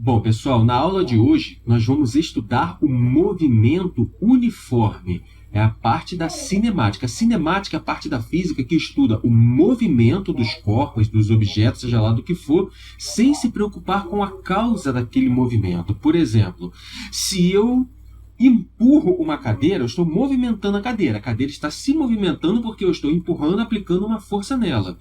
Bom, pessoal, na aula de hoje nós vamos estudar o movimento uniforme. É a parte da cinemática. A cinemática é a parte da física que estuda o movimento dos corpos, dos objetos, seja lá do que for, sem se preocupar com a causa daquele movimento. Por exemplo, se eu empurro uma cadeira, eu estou movimentando a cadeira está se movimentando porque eu estou empurrando, aplicando uma força nela.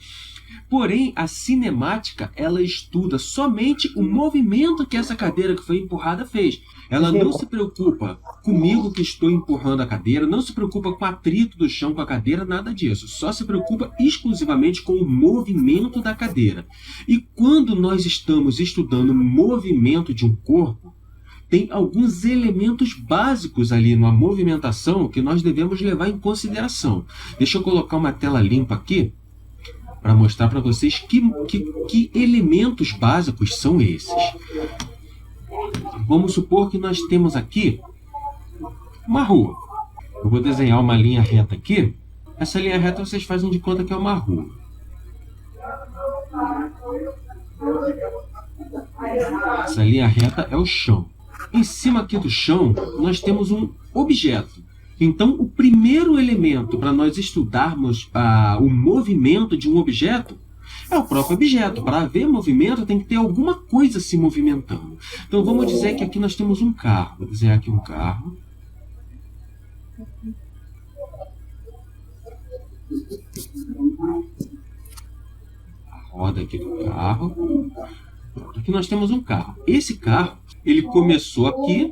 Porém, a cinemática, ela estuda somente o movimento que essa cadeira que foi empurrada fez. Ela não se preocupa comigo que estou empurrando a cadeira, não se preocupa com o atrito do chão com a cadeira, nada disso. Só se preocupa exclusivamente com o movimento da cadeira. E quando nós estamos estudando o movimento de um corpo, tem alguns elementos básicos ali na movimentação que nós devemos levar em consideração. Deixa eu colocar uma tela limpa aqui para mostrar para vocês que elementos básicos são esses. Vamos supor que nós temos aqui uma rua. Eu vou desenhar uma linha reta aqui. Essa linha reta vocês fazem de conta que é uma rua. Essa linha reta é o chão. Em cima aqui do chão, nós temos um objeto. Então, o primeiro elemento para nós estudarmos o movimento de um objeto é o próprio objeto. Para haver movimento, tem que ter alguma coisa se movimentando. Então, vamos dizer que aqui nós temos um carro. Vou desenhar aqui um carro. A roda aqui do carro. Aqui nós temos um carro. Esse carro, ele começou aqui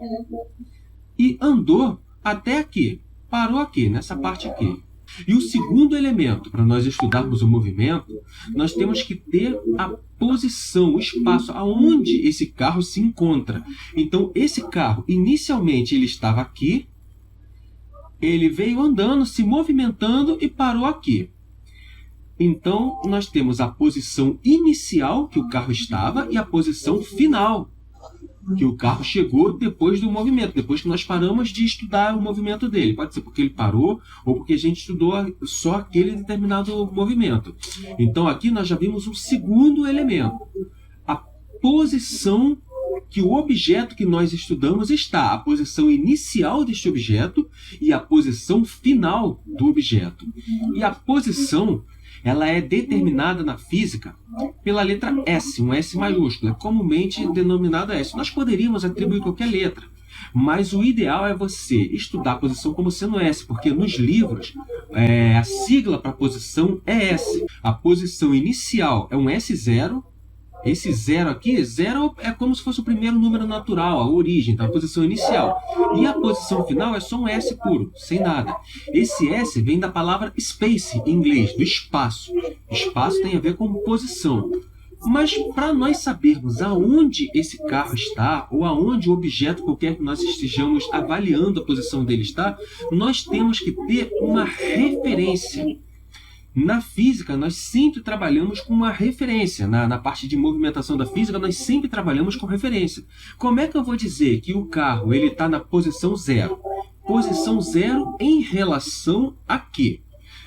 e andou até aqui, parou aqui, nessa parte aqui. E o segundo elemento, para nós estudarmos o movimento, nós temos que ter a posição, o espaço, aonde esse carro se encontra. Então, esse carro, inicialmente, ele estava aqui, ele veio andando, se movimentando e parou aqui. Então, nós temos a posição inicial que o carro estava e a posição final que o carro chegou depois do movimento, depois que nós paramos de estudar o movimento dele. Pode ser porque ele parou ou porque a gente estudou só aquele determinado movimento. Então, aqui nós já vimos um segundo elemento. A posição que o objeto que nós estudamos está. A posição inicial deste objeto e a posição final do objeto. E a posição, ela é determinada na física pela letra S, um S maiúsculo, é comumente denominado S. Nós poderíamos atribuir qualquer letra, mas o ideal é você estudar a posição como sendo S, porque nos livros a sigla para a posição é S. A posição inicial é um S0. Esse zero aqui, zero é como se fosse o primeiro número natural, a origem, então a posição inicial. E a posição final é só um S puro, sem nada. Esse S vem da palavra space, em inglês, do espaço. Espaço tem a ver com posição. Mas para nós sabermos aonde esse carro está, ou aonde o objeto qualquer que nós estejamos avaliando a posição dele está, nós temos que ter uma referência. Na física, nós sempre trabalhamos com uma referência. Na parte de movimentação da física, nós sempre trabalhamos com referência. Como é que eu vou dizer que o carro está na posição zero? Posição zero em relação a quê?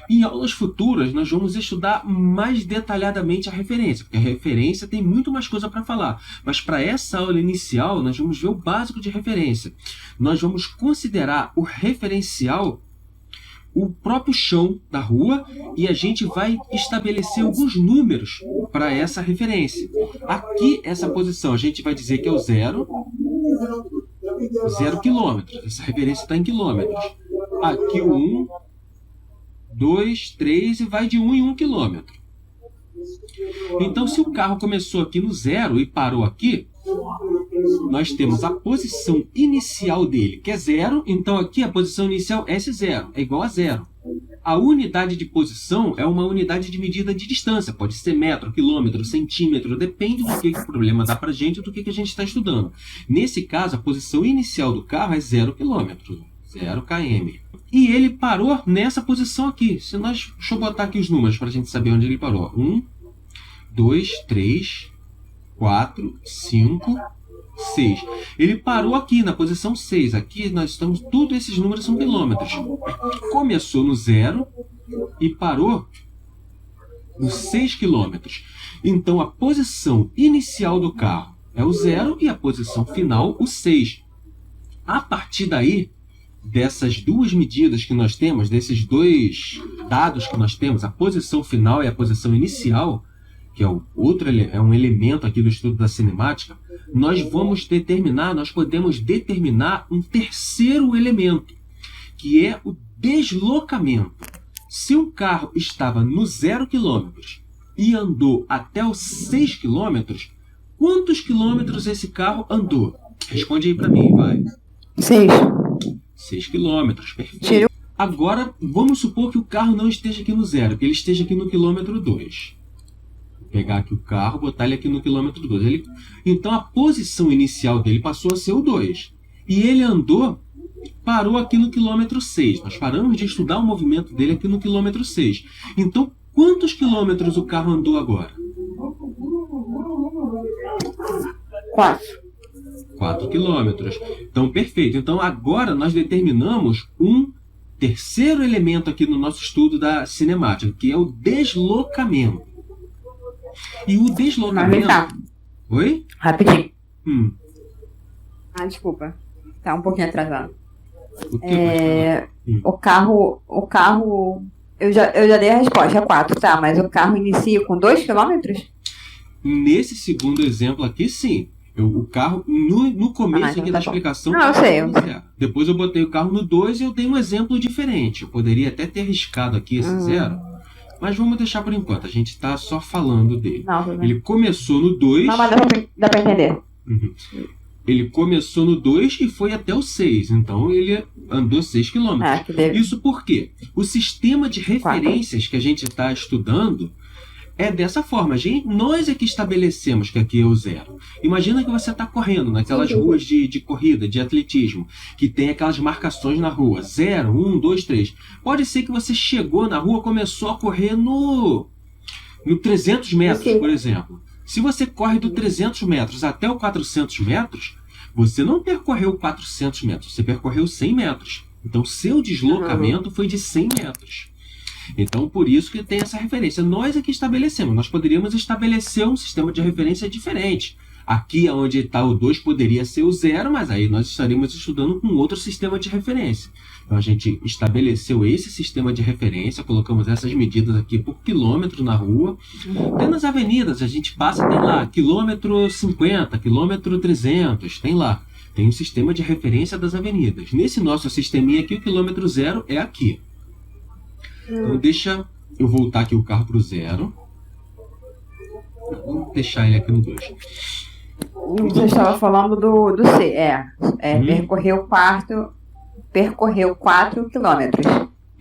Em aulas futuras, nós vamos estudar mais detalhadamente a referência, porque a referência tem muito mais coisa para falar. Mas para essa aula inicial, nós vamos ver o básico de referência. Nós vamos considerar o referencial o próprio chão da rua e a gente vai estabelecer alguns números para essa referência. Aqui, essa posição, a gente vai dizer que é o 0 quilômetros. Essa referência está em quilômetros. Aqui o 1, 2, 3 e vai de 1 em 1 quilômetro. Então, se o carro começou aqui no 0 e parou aqui, nós temos a posição inicial dele, que é 0. Então, aqui a posição inicial S0 é igual a 0. A unidade de posição é uma unidade de medida de distância. Pode ser metro, quilômetro, centímetro, depende do que o problema dá para a gente e do que a gente está estudando. Nesse caso, a posição inicial do carro é 0 km, 0 km. E ele parou nessa posição aqui. Deixa eu botar aqui os números para a gente saber onde ele parou. 1, 2, 3, 4, 5, 6. Ele parou aqui na posição 6. Aqui nós estamos, todos esses números são quilômetros. Começou no 0 e parou nos 6 quilômetros. Então a posição inicial do carro é o 0 e a posição final o 6. A partir daí, dessas duas medidas que nós temos, desses dois dados que nós temos, a posição final e a posição inicial, que é um elemento aqui do estudo da cinemática, nós podemos determinar um terceiro elemento, que é o deslocamento. Se um carro estava no 0 km e andou até os 6 km, quantos quilômetros esse carro andou? Responde aí para mim, vai. 6 quilômetros, perfeito. Agora, vamos supor que o carro não esteja aqui no 0, que ele esteja aqui no quilômetro 2. Vou pegar aqui o carro, botar ele aqui no quilômetro 2. Então, a posição inicial dele passou a ser o 2. E ele parou aqui no quilômetro 6. Nós paramos de estudar o movimento dele aqui no quilômetro 6. Então, quantos quilômetros o carro andou agora? 4 quilômetros. Então, perfeito. Então, agora nós determinamos um terceiro elemento aqui no nosso estudo da cinemática, que é o deslocamento. E o deslocamento... Oi? Rapidinho. Desculpa. Tá um pouquinho atrasado. O carro... Eu já dei a resposta, é 4, tá? Mas o carro inicia com 2 km? Nesse segundo exemplo aqui, sim. O carro, no começo então aqui da explicação... Não, eu sei. Depois eu botei o carro no 2 e eu dei um exemplo diferente. Eu poderia até ter riscado aqui esse 0, mas vamos deixar por enquanto. A gente está só falando dele. Não, ele começou no 2... Não, mas dá para entender. Ele começou no 2 e foi até o 6. Então, ele andou 6 km. Isso porque o sistema de referências que a gente está estudando é dessa forma. Nós é que estabelecemos que aqui é o 0. Imagina que você está correndo naquelas ruas de corrida, de atletismo, que tem aquelas marcações na rua. 0, 1, 2, 3. Pode ser que você chegou na rua e começou a correr no 300 metros, por exemplo. Se você corre do 300 metros até o 400 metros, você não percorreu 400 metros, você percorreu 100 metros. Então, seu deslocamento foi de 100 metros. Então, por isso que tem essa referência. Nós é que estabelecemos. Nós poderíamos estabelecer um sistema de referência diferente. Aqui, onde está o 2, poderia ser o 0, mas aí nós estaríamos estudando com outro sistema de referência. Então, a gente estabeleceu esse sistema de referência, colocamos essas medidas aqui por quilômetro na rua. Até nas avenidas, a gente passa, tem lá, quilômetro 50, quilômetro 300, tem lá. Tem um sistema de referência das avenidas. Nesse nosso sisteminha aqui, o quilômetro 0 é aqui. Então, deixa eu voltar aqui o carro para o 0. Vamos deixar ele aqui no 2. Você estava falando do C. Percorreu 4 quilômetros.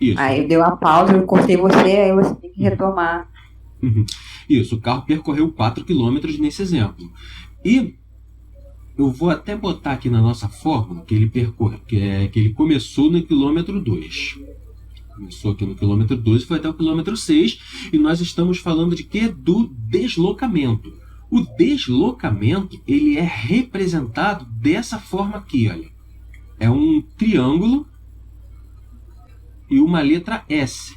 Isso. Aí deu a pausa, eu cortei você, aí você tem que retomar. Isso, o carro percorreu 4 quilômetros nesse exemplo. E eu vou até botar aqui na nossa fórmula que ele começou no quilômetro 2. Começou aqui no quilômetro 2 e foi até o quilômetro 6. E nós estamos falando de quê? Do deslocamento. O deslocamento, ele é representado dessa forma aqui, olha. É um triângulo e uma letra S.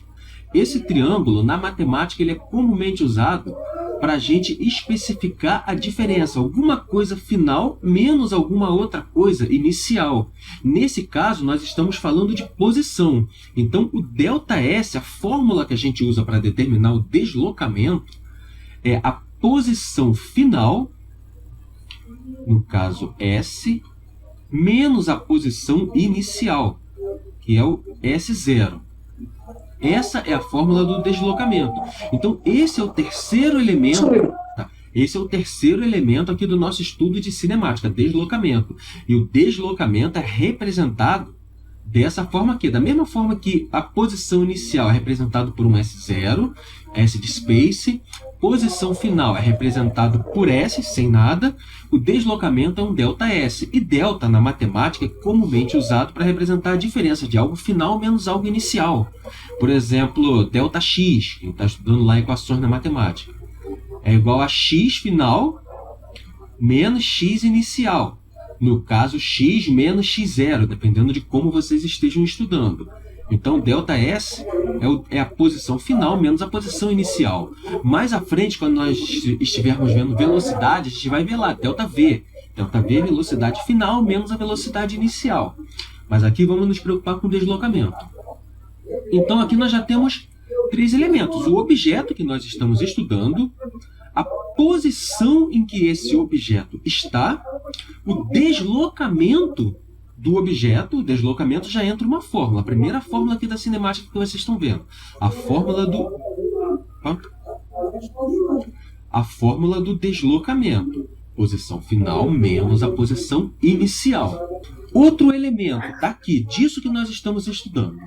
Esse triângulo, na matemática, ele é comumente usado para a gente especificar a diferença. Alguma coisa final menos alguma outra coisa inicial. Nesse caso, nós estamos falando de posição. Então, o ΔS, a fórmula que a gente usa para determinar o deslocamento, é a posição final, no caso S, menos a posição inicial, que é o S0. Essa é a fórmula do deslocamento. Então, esse é o terceiro elemento. Esse é o terceiro elemento aqui do nosso estudo de cinemática, deslocamento. E o deslocamento é representado dessa forma aqui. Da mesma forma que a posição inicial é representada por um S0, S de space. Posição final é representado por S, sem nada. O deslocamento é um ΔS. E delta, na matemática, é comumente usado para representar a diferença de algo final menos algo inicial. Por exemplo, ΔX, quem está estudando lá equações na matemática, é igual a x final menos x inicial. No caso, x menos x0, dependendo de como vocês estejam estudando. Então, ΔS é a posição final menos a posição inicial. Mais à frente, quando nós estivermos vendo velocidade, a gente vai ver lá, ΔV. ΔV é velocidade final menos a velocidade inicial. Mas aqui vamos nos preocupar com o deslocamento. Então aqui nós já temos 3 elementos. O objeto que nós estamos estudando, a posição em que esse objeto está, o deslocamento do objeto. O deslocamento já entra uma fórmula. A primeira fórmula aqui da cinemática que vocês estão vendo. A fórmula do deslocamento. Posição final menos a posição inicial. Outro elemento daqui, disso que nós estamos estudando,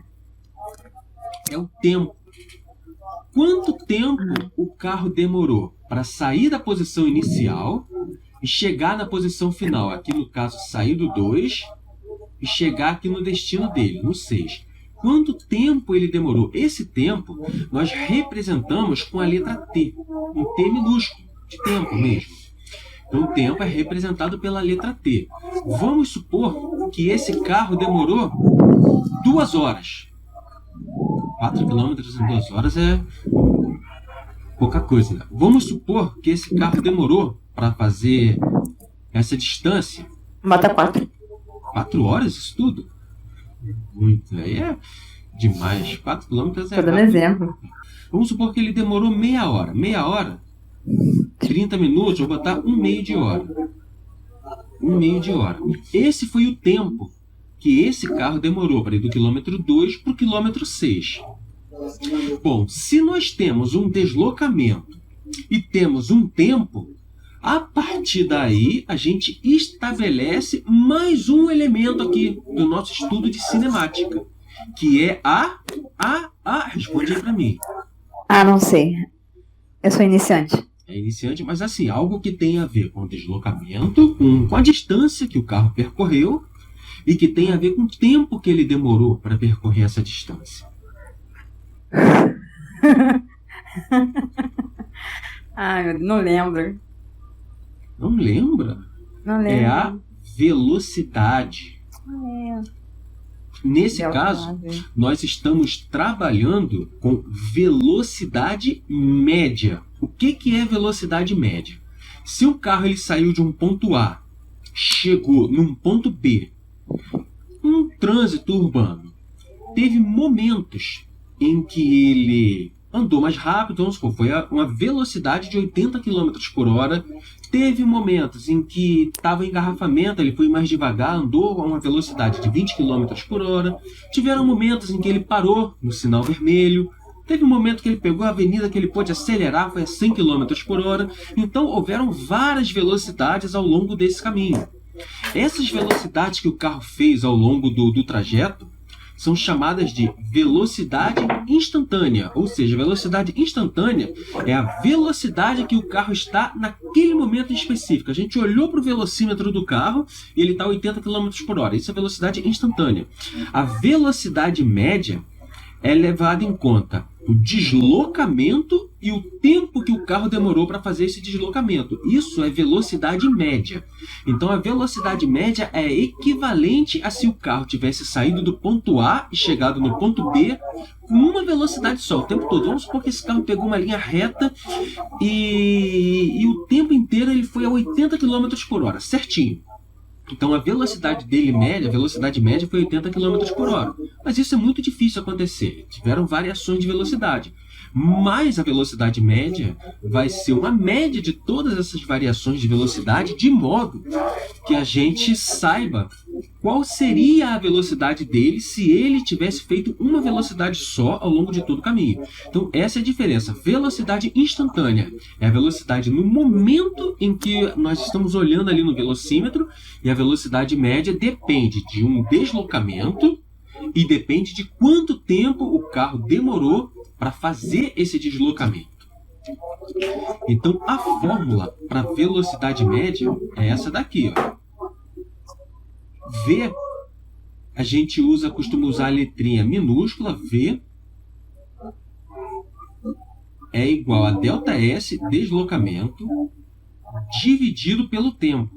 é o tempo. Quanto tempo o carro demorou para sair da posição inicial e chegar na posição final? Aqui no caso, sair do 2 e chegar aqui no destino dele, no 6. Quanto tempo ele demorou? Esse tempo nós representamos com a letra T, um T minúsculo, de tempo mesmo. Então o tempo é representado pela letra T. Vamos supor que esse carro demorou 2 horas. 4 km em 2 horas é pouca coisa, né? Vamos supor que esse carro demorou para fazer essa distância. Bota 4. 4 horas, isso tudo? Muito, aí é demais. 4 km é... Estou dando exemplo. Vamos supor que ele demorou meia hora. Meia hora, 30 minutos, vou botar 1/2 de hora. 1/2 de hora. Esse foi o tempo que esse carro demorou para ir do quilômetro 2 para o quilômetro 6. Bom, se nós temos um deslocamento e temos um tempo, a partir daí a gente estabelece mais um elemento aqui do nosso estudo de cinemática, que é responde aí para mim. Não sei. Eu sou iniciante. É iniciante, mas assim, algo que tem a ver com o deslocamento, com a distância que o carro percorreu e que tem a ver com o tempo que ele demorou para percorrer essa distância. Eu não lembro. Não lembra? Não lembro. É a velocidade. Nesse caso, nós estamos trabalhando com velocidade média. O que é velocidade média? Se o carro ele saiu de um ponto A, chegou num ponto B, um trânsito urbano, teve momentos em que ele andou mais rápido, vamos supor, foi uma velocidade de 80 km por hora. Teve momentos em que estava em engarrafamento, ele foi mais devagar, andou a uma velocidade de 20 km por hora. Tiveram momentos em que ele parou no sinal vermelho. Teve um momento que ele pegou a avenida que ele pôde acelerar, foi a 100 km por hora. Então houveram várias velocidades ao longo desse caminho. Essas velocidades que o carro fez ao longo do trajeto são chamadas de velocidade instantânea. Ou seja, velocidade instantânea é a velocidade que o carro está naquele momento específico. A gente olhou para o velocímetro do carro e ele está a 80 km por hora. Isso é velocidade instantânea. A velocidade média é levada em conta o deslocamento e o tempo que o carro demorou para fazer esse deslocamento. Isso é velocidade média. Então a velocidade média é equivalente a se o carro tivesse saído do ponto A e chegado no ponto B com uma velocidade só, o tempo todo. Vamos supor que esse carro pegou uma linha reta e o tempo inteiro ele foi a 80 km por hora, certinho. Então a velocidade dele média, a velocidade média foi 80 km por hora. Mas isso é muito difícil acontecer. Tiveram variações de velocidade. Mas a velocidade média vai ser uma média de todas essas variações de velocidade, de modo que a gente saiba qual seria a velocidade dele se ele tivesse feito uma velocidade só ao longo de todo o caminho. Então essa é a diferença. Velocidade instantânea é a velocidade no momento em que nós estamos olhando ali no velocímetro, e a velocidade média depende de um deslocamento e depende de quanto tempo o carro demorou para fazer esse deslocamento. Então a fórmula para velocidade média é essa daqui, ó. V, a gente costuma usar a letrinha minúscula, V é igual a ΔS, deslocamento, dividido pelo tempo.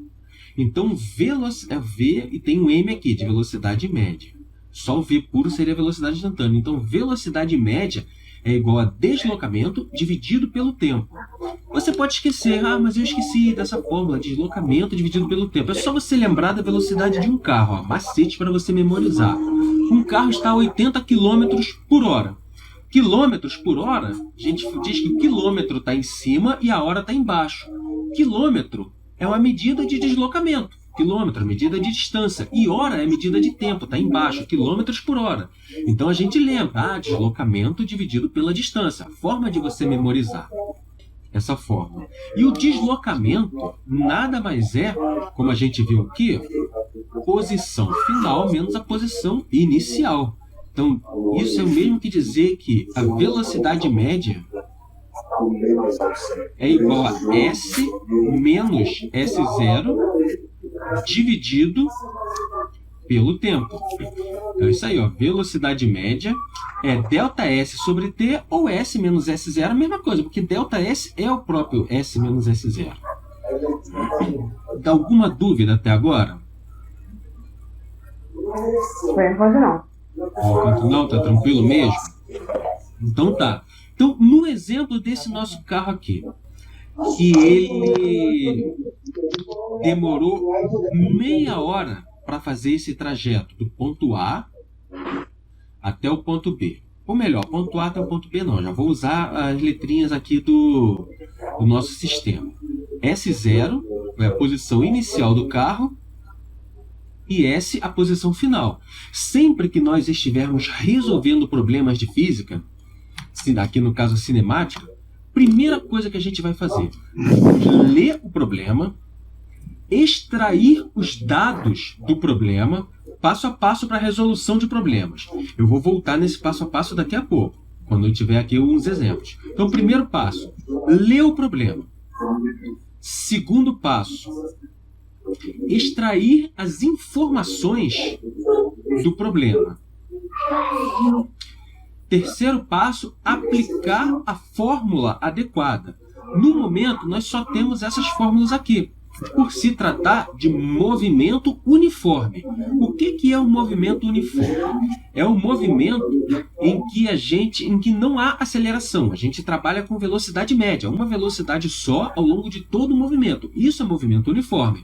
Então V e tem um M aqui, de velocidade média. Só o v puro seria a velocidade instantânea. Então, velocidade média é igual a deslocamento dividido pelo tempo. Você pode esquecer, mas eu esqueci dessa fórmula, deslocamento dividido pelo tempo. É só você lembrar da velocidade de um carro, macete para você memorizar. Um carro está a 80 km por hora. Quilômetros por hora, a gente diz que o quilômetro está em cima e a hora está embaixo. Quilômetro é uma medida de deslocamento. Quilômetro é medida de distância. E hora é medida de tempo, está embaixo, quilômetros por hora. Então a gente lembra, deslocamento dividido pela distância. A forma de você memorizar essa fórmula. E o deslocamento nada mais é, como a gente viu aqui, posição final menos a posição inicial. Então, isso é o mesmo que dizer que a velocidade média é igual a S menos S0 dividido pelo tempo. Então, isso aí, velocidade média é ΔS sobre T ou S menos S0, a mesma coisa, porque ΔS é o próprio S menos S0. Dá alguma dúvida até agora? Por enquanto não. Enquanto não, tá tranquilo mesmo? Então tá. Então, no exemplo desse nosso carro aqui, que ele demorou meia hora para fazer esse trajeto do ponto A até o ponto B. Ou melhor, ponto A até o ponto B não, já vou usar as letrinhas aqui do nosso sistema. S0 é a posição inicial do carro e S a posição final. Sempre que nós estivermos resolvendo problemas de física, aqui no caso cinemática, primeira coisa que a gente vai fazer, ler o problema, extrair os dados do problema, passo a passo para a resolução de problemas. Eu vou voltar nesse passo a passo daqui a pouco, quando eu tiver aqui uns exemplos. Então, primeiro passo, ler o problema. Segundo passo, extrair as informações do problema. Terceiro passo, aplicar a fórmula adequada. No momento, nós só temos essas fórmulas aqui, por se tratar de movimento uniforme. O que é um movimento uniforme? É um movimento em que não há aceleração. A gente trabalha com velocidade média, uma velocidade só ao longo de todo o movimento. Isso é movimento uniforme.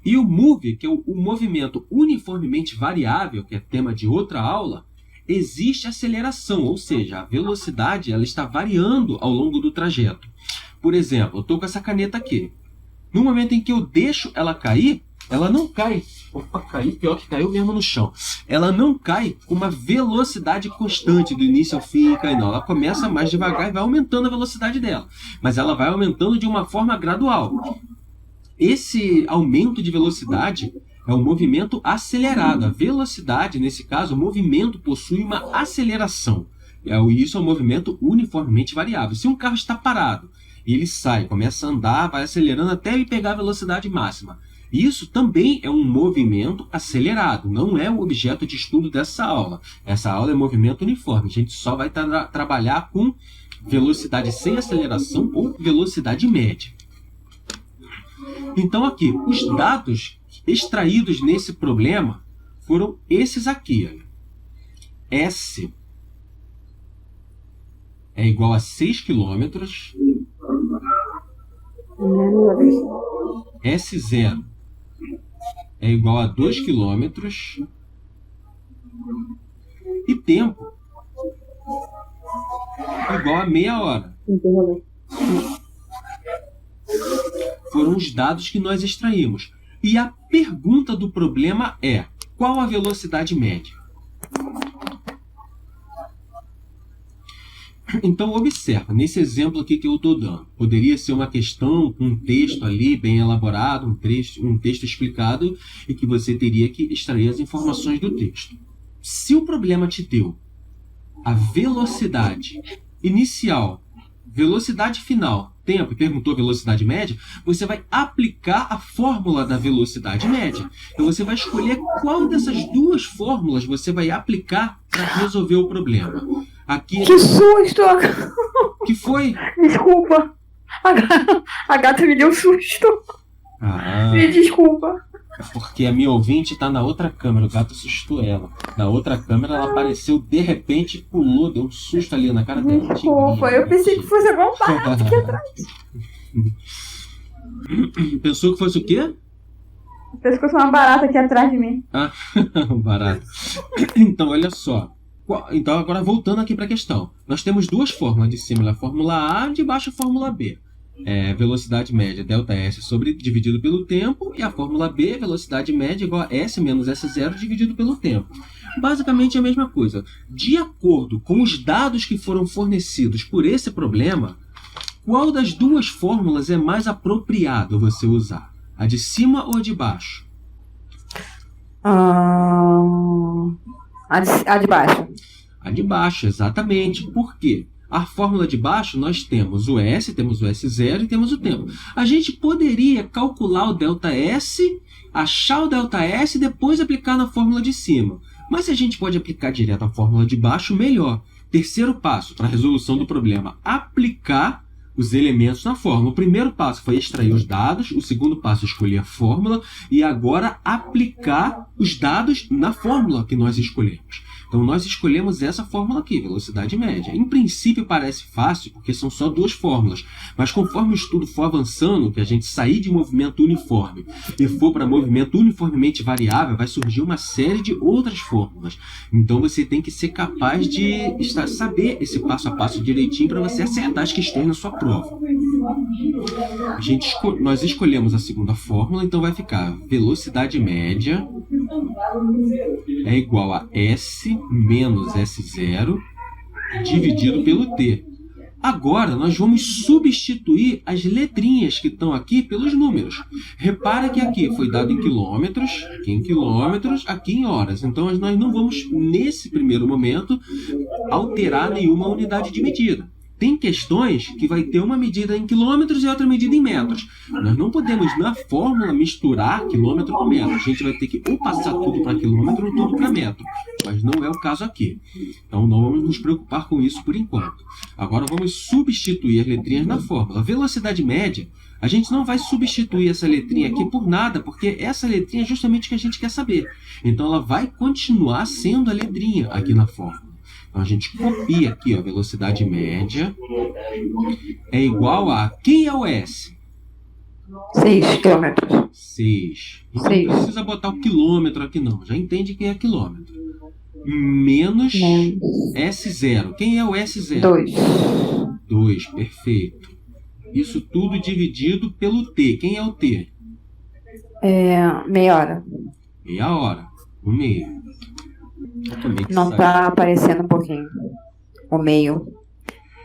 E o move, que é o movimento uniformemente variável, que é tema de outra aula, existe aceleração, ou seja, a velocidade ela está variando ao longo do trajeto. Por exemplo, eu estou com essa caneta aqui. No momento em que eu deixo ela cair, ela não cai. Opa, caiu, pior que caiu mesmo no chão. Ela não cai com uma velocidade constante do início ao fim, não. Ela começa mais devagar e vai aumentando a velocidade dela. Mas ela vai aumentando de uma forma gradual. Esse aumento de velocidade é um movimento acelerado. A velocidade, nesse caso, o movimento possui uma aceleração. Isso é um movimento uniformemente variável. Se um carro está parado, ele sai, começa a andar, vai acelerando até ele pegar a velocidade máxima. Isso também é um movimento acelerado, não é o objeto de estudo dessa aula. Essa aula é movimento uniforme. A gente só vai trabalhar com velocidade sem aceleração ou velocidade média. Então aqui, os dados extraídos nesse problema foram esses aqui. S é igual a 6 km. S0 é igual a 2 km. E tempo igual a meia hora. Foram os dados que nós extraímos. E a pergunta do problema é: qual a velocidade média? Então, observa, nesse exemplo aqui que eu estou dando, poderia ser uma questão com um texto ali bem elaborado, um texto explicado, e que você teria que extrair as informações do texto. Se o problema te deu a velocidade inicial, velocidade final, tempo, e perguntou velocidade média, você vai aplicar a fórmula da velocidade média. Então você vai escolher qual dessas duas fórmulas você vai aplicar para resolver o problema. Aqui... Que susto! Que foi? Desculpa. A gata me deu susto. Ah. Me desculpa. É porque a minha ouvinte está na outra câmera, o gato assustou ela. Na outra câmera ela apareceu, de repente, pulou, deu um susto ali na cara dela. Desculpa, eu pensei que fosse algum barato aqui atrás. Pensou que fosse o quê? Pensei que fosse uma barata aqui atrás de mim. Ah, barato. Então, olha só. Então, agora voltando aqui para a questão. Nós temos duas fórmulas, de cima a fórmula A, de baixo a fórmula B. Velocidade média, ΔS dividido pelo tempo, e a fórmula B, velocidade média igual a S menos S0 dividido pelo tempo. Basicamente a mesma coisa. De acordo com os dados que foram fornecidos por esse problema, qual das duas fórmulas é mais apropriado você usar? A de cima ou a de baixo? A de baixo. A de baixo, exatamente. Por quê? A fórmula de baixo nós temos o S, temos o S0 e temos o tempo. A gente poderia calcular o ΔS, achar o ΔS e depois aplicar na fórmula de cima. Mas se a gente pode aplicar direto a fórmula de baixo, melhor. Terceiro passo para a resolução do problema: aplicar os elementos na fórmula. O primeiro passo foi extrair os dados, o segundo passo escolher a fórmula e agora aplicar os dados na fórmula que nós escolhemos. Então nós escolhemos essa fórmula aqui, velocidade média. Em princípio parece fácil, porque são só duas fórmulas, mas conforme o estudo for avançando, que a gente sair de movimento uniforme e for para movimento uniformemente variável, vai surgir uma série de outras fórmulas. Então você tem que ser capaz de saber esse passo a passo direitinho para você acertar as questões na sua prova. Nós escolhemos a segunda fórmula, então vai ficar velocidade média é igual a S menos S0 dividido pelo T. Agora nós vamos substituir as letrinhas que estão aqui pelos números. Repara que aqui foi dado em quilômetros, aqui em horas. Então nós não vamos, nesse primeiro momento, alterar nenhuma unidade de medida. Tem questões que vai ter uma medida em quilômetros e outra medida em metros. Nós não podemos, na fórmula, misturar quilômetro com metro. A gente vai ter que ou passar tudo para quilômetro ou tudo para metro. Mas não é o caso aqui. Então não vamos nos preocupar com isso por enquanto. Agora vamos substituir as letrinhas na fórmula. Velocidade média, a gente não vai substituir essa letrinha aqui por nada, porque essa letrinha é justamente o que a gente quer saber. Então ela vai continuar sendo a letrinha aqui na fórmula. Então a gente copia aqui, a velocidade média é igual a... Quem é o S? 6 quilômetros. 6. Não precisa botar o quilômetro aqui não, já entende que é quilômetro. Menos S0. Quem é o S0? 2. 2, perfeito. Isso tudo dividido pelo T. Quem é o T? Meia hora. Meia hora. 1/2. Não tá aparecendo um pouquinho. O meio.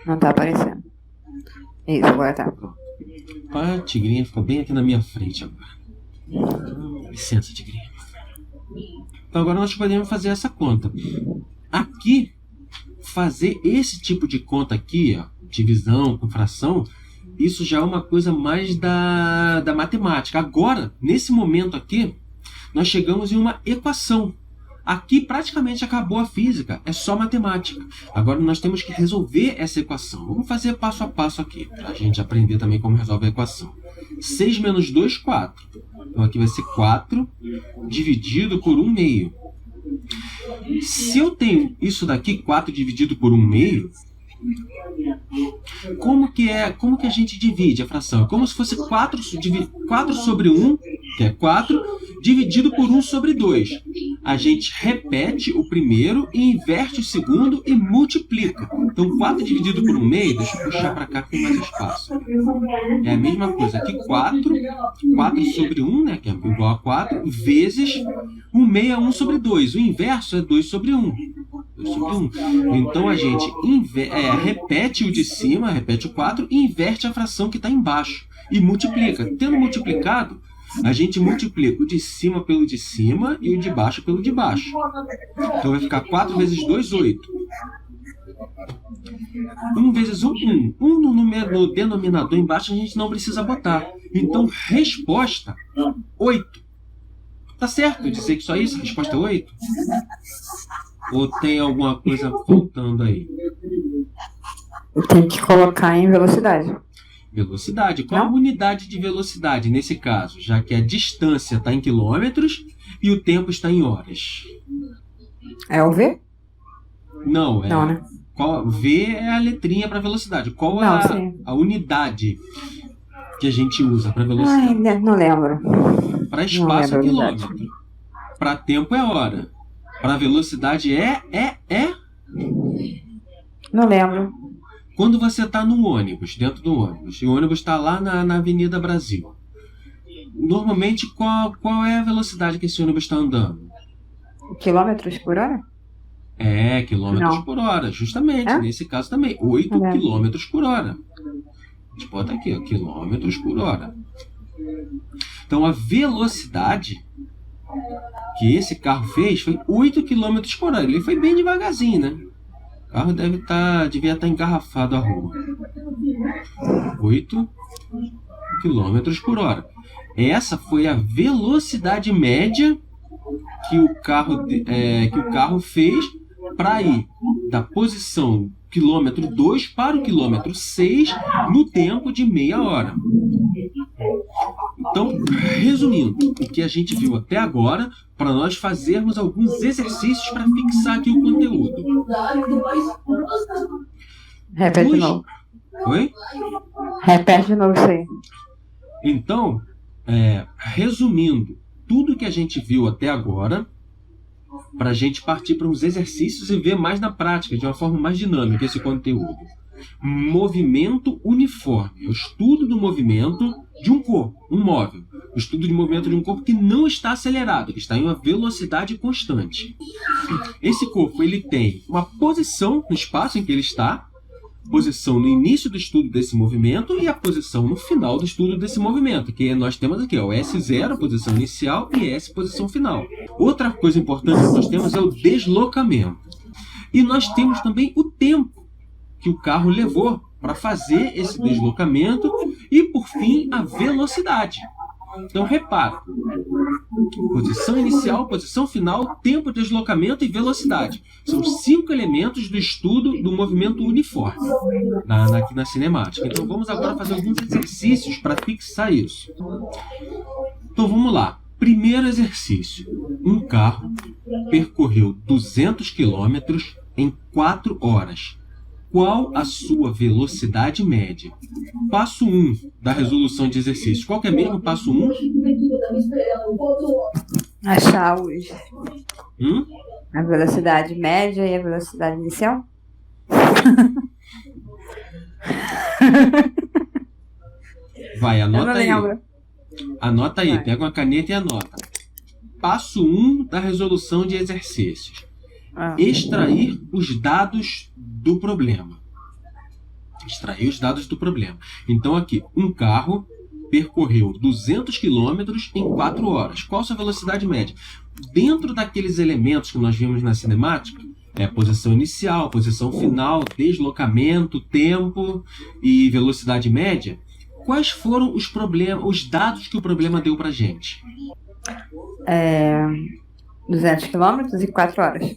Não tá aparecendo. Isso, agora tá. A tigrinha ficou bem aqui na minha frente agora. Licença, tigrinha. Então agora nós podemos fazer essa conta. Aqui, fazer esse tipo de conta aqui, ó, divisão com fração, isso já é uma coisa mais da matemática. Agora, nesse momento aqui, nós chegamos em uma equação. Aqui praticamente acabou a física, é só matemática. Agora nós temos que resolver essa equação. Vamos fazer passo a passo aqui, para a gente aprender também como resolve a equação. 6 menos 2, 4. Então aqui vai ser 4 dividido por 1/2. Se eu tenho isso daqui, 4 dividido por 1/2, como que a gente divide a fração? É como se fosse 4 sobre 1, que é 4, dividido por 1 sobre 2. A gente repete o primeiro e inverte o segundo e multiplica. Então 4 dividido por 1/2, deixa eu puxar para cá que tem mais espaço. É a mesma coisa. Aqui 4 sobre 1, né, que é igual a 4, vezes 1/2 é 1 sobre 2. O inverso é 2 sobre 1. 2 sobre 1. Então a gente repete o de cima, repete o 4 e inverte a fração que está embaixo. E multiplica. Tendo multiplicado, a gente multiplica o de cima pelo de cima e o de baixo pelo de baixo. Então vai ficar 4 vezes 2, 8. 1 vezes 1, 1. 1 no denominador embaixo a gente não precisa botar. Então, resposta, 8. Tá certo dizer que só isso? Resposta é 8? Ou tem alguma coisa faltando aí? Tem que colocar em velocidade. Velocidade. Qual a Não? unidade de velocidade nesse caso? Já que a distância está em quilômetros e o tempo está em horas. É o V? Não, Não, né? V é a letrinha para velocidade. Qual é Não, sim. a unidade que a gente usa para Ai, velocidade? não lembro. Para espaço é lembro a unidade. quilômetro. Para tempo é hora. Para velocidade é. Não lembro. Quando você está no ônibus, dentro do ônibus, e o ônibus está lá na Avenida Brasil. Normalmente, qual é a velocidade que esse ônibus está andando? Quilômetros por hora? Quilômetros Não. por hora, justamente. É? Nesse caso também, 8 É. quilômetros por hora. A gente bota aqui, ó, quilômetros por hora. Então, a velocidade que esse carro fez foi 8 quilômetros por hora. Ele foi bem devagarzinho, né? O carro devia estar engarrafado à rua. 8 quilômetros por hora. Essa foi a velocidade média que o carro fez para ir da posição quilômetro 2 para o quilômetro 6 no tempo de meia hora. Então, resumindo o que a gente viu até agora, para nós fazermos alguns exercícios para fixar aqui o conteúdo. Repete de novo. Oi? Repete de novo isso aí. Então, resumindo tudo que a gente viu até agora, para a gente partir para uns exercícios e ver mais na prática, de uma forma mais dinâmica, esse conteúdo. Movimento uniforme. O estudo do movimento de um corpo, um móvel. O estudo de movimento de um corpo que não está acelerado, que está em uma velocidade constante. Esse corpo ele tem uma posição no espaço em que ele está, posição no início do estudo desse movimento e a posição no final do estudo desse movimento, que nós temos aqui, ó, o S0, posição inicial, e S, posição final. Outra coisa importante que nós temos é o deslocamento. E nós temos também o tempo que o carro levou para fazer esse deslocamento e, por fim, a velocidade. Então, repara, posição inicial, posição final, tempo de deslocamento e velocidade. São 5 elementos do estudo do movimento uniforme aqui na cinemática. Então, vamos agora fazer alguns exercícios para fixar isso. Então, vamos lá. Primeiro exercício. Um carro percorreu 200 km em 4 horas. Qual a sua velocidade média? Passo 1 da resolução de exercício. Qual que é mesmo o passo 1? Achar A velocidade média e a velocidade inicial? Vai, anota aí. Lembro. Anota aí, pega uma caneta e anota. Passo 1 da resolução de exercícios. Extrair os dados do problema. Extrair os dados do problema. Então aqui, um carro percorreu 200 km em 4 horas. Qual a sua velocidade média? Dentro daqueles elementos que nós vimos na cinemática, posição inicial, posição final, deslocamento, tempo e velocidade média, quais foram os dados que o problema deu pra gente? 200 km e 4 horas.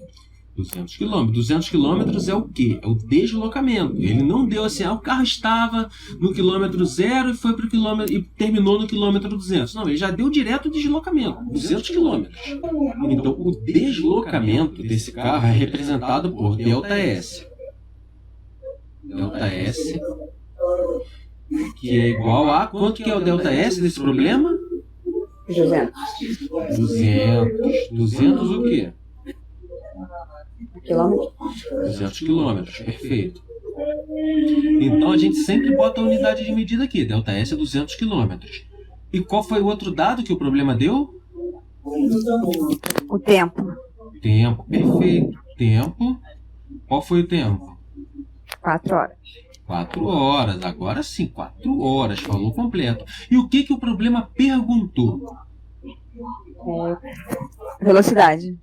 200 km. 200 km é o quê? É o deslocamento. Ele não deu assim, o carro estava no quilômetro 0 e foi para o quilômetro e terminou no quilômetro 200. Não, ele já deu direto o deslocamento, 200 km. Então, o deslocamento desse carro é representado por ΔS. ΔS, que é igual a... Quanto que é o ΔS desse problema? 200. 200 o quê? Quilômetros? 200 quilômetros, perfeito. Então a gente sempre bota a unidade de medida aqui, ΔS é 200 quilômetros. E qual foi o outro dado que o problema deu? O tempo. Tempo, perfeito. Tempo. Qual foi o tempo? 4 horas. 4 horas, agora sim, 4 horas, falou completo. E o que o problema perguntou? Velocidade.